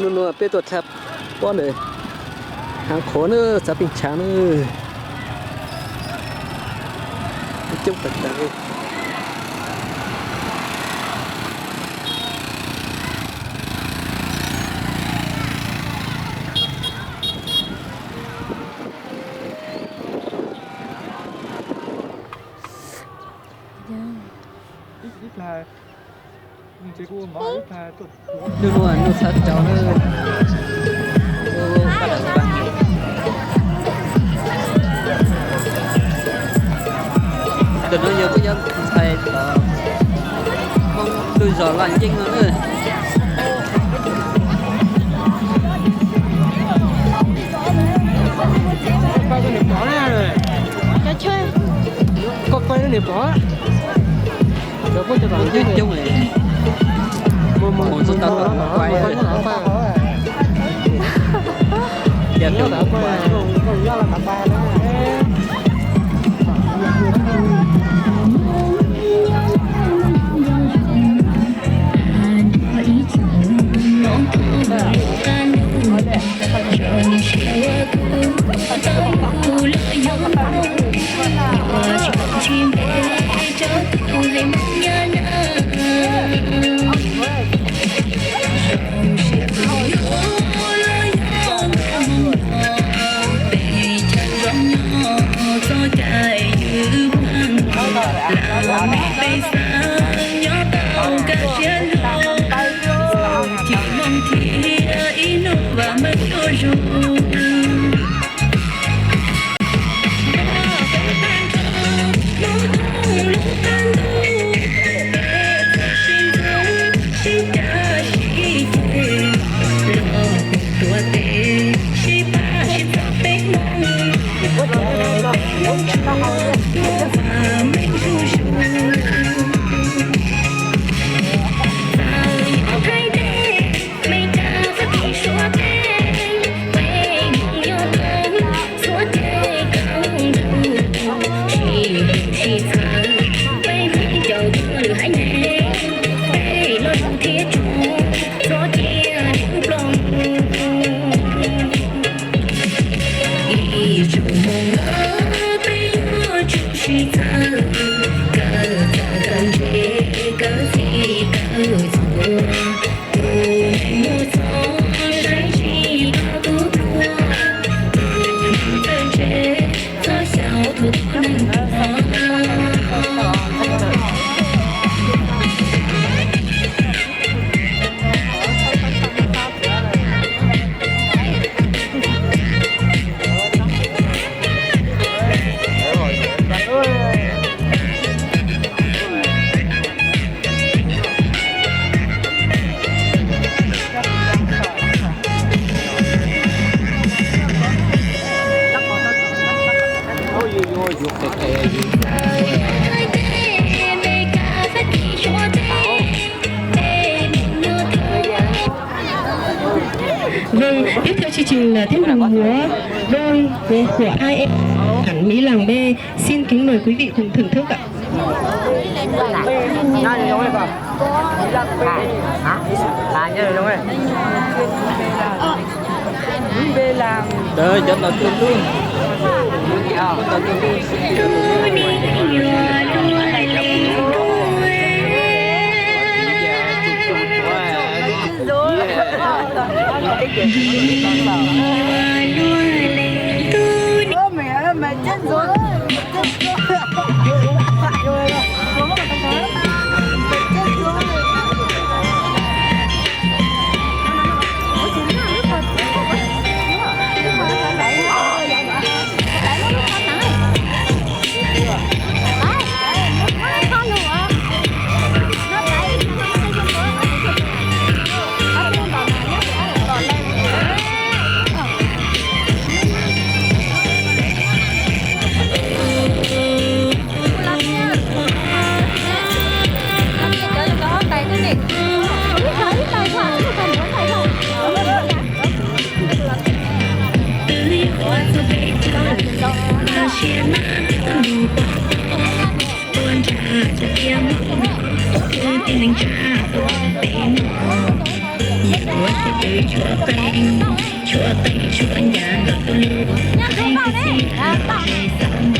nó bé tuột chập con này hàng khổ nữa sẽ bình trắng nữa chung tất cả ít là mình chỉ có nói ít là tuột đưa luôn nó sát cháu nữa bắt đầu bạn đừng nói nhiều cái dân thầy là không đôi giò lạnh chinh nữa quay cái niệm bỏ này Cho chơi. có quay cái niệm bỏ rồi có cho bạn chứ chung này một số tao nó quay rồi giờ nó đã quay còn do là tập bài nữa Vâng, tiếp theo chương trình là tiết mục múa đôi của hai em hẳn Mỹ làng B. Xin kính mời quý vị cùng thưởng thức ạ. đời cho nó tương đương mẹ chết rồi. Hãy subscribe cho kênh Ghiền Mì Gõ để không bỏ lỡ những video hấp dẫn. chúa sẽ tới chúa tây chúa nhà ngọc tu lưu ai cái gì về sẵn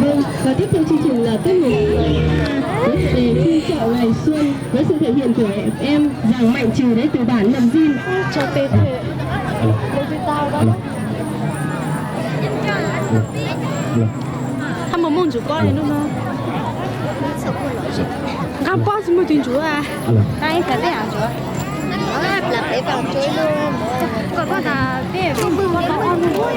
Vâng, và tiếp theo chương trình là tiết mục với chủ đề Phiên chợ ngày xuân với sự thể hiện của em Giàng Mạnh Trừ đến từ bản Nầm Diên. Cho tê tê.他们梦主高人了吗？看包什么君主啊？哎，在这样说。làm để vào chơi luôn. Còn có là để không có con nuôi.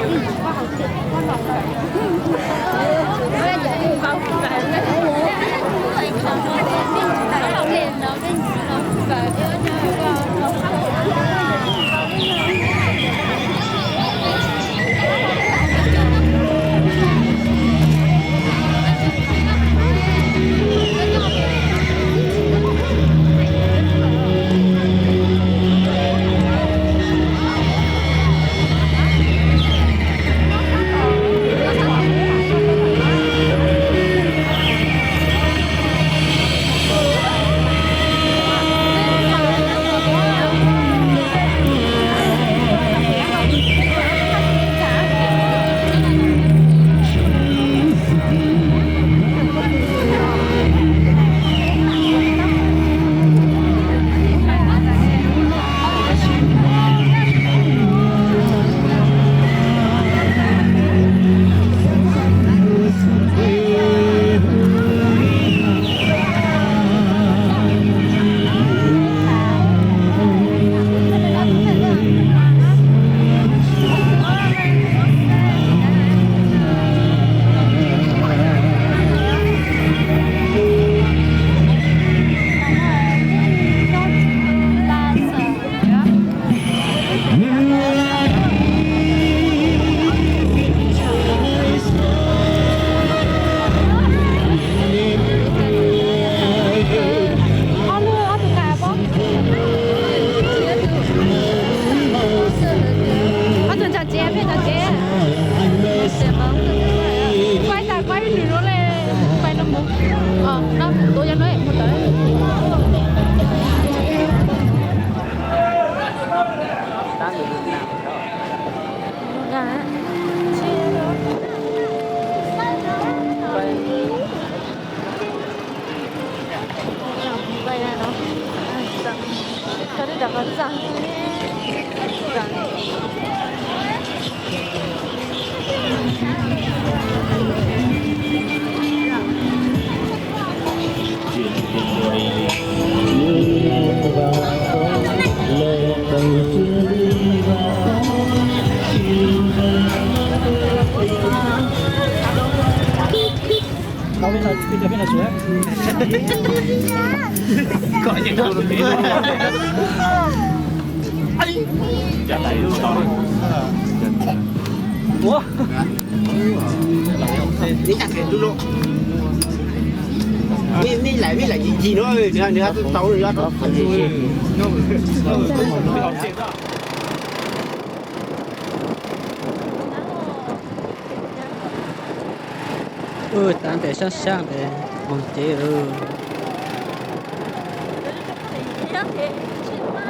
Tadi dah kacang. Kau bên là suối. Có những đồ gì đó. Chả thấy luôn rồi. Ủa? Đi chặt cái luôn luôn. Đi lại gì nữa ơi, nữa tàu nữa đó. Tạm để sang để mong chế Hãy subscribe cho kênh Ghiền Mì Gõ để không bỏ lỡ những video hấp dẫn.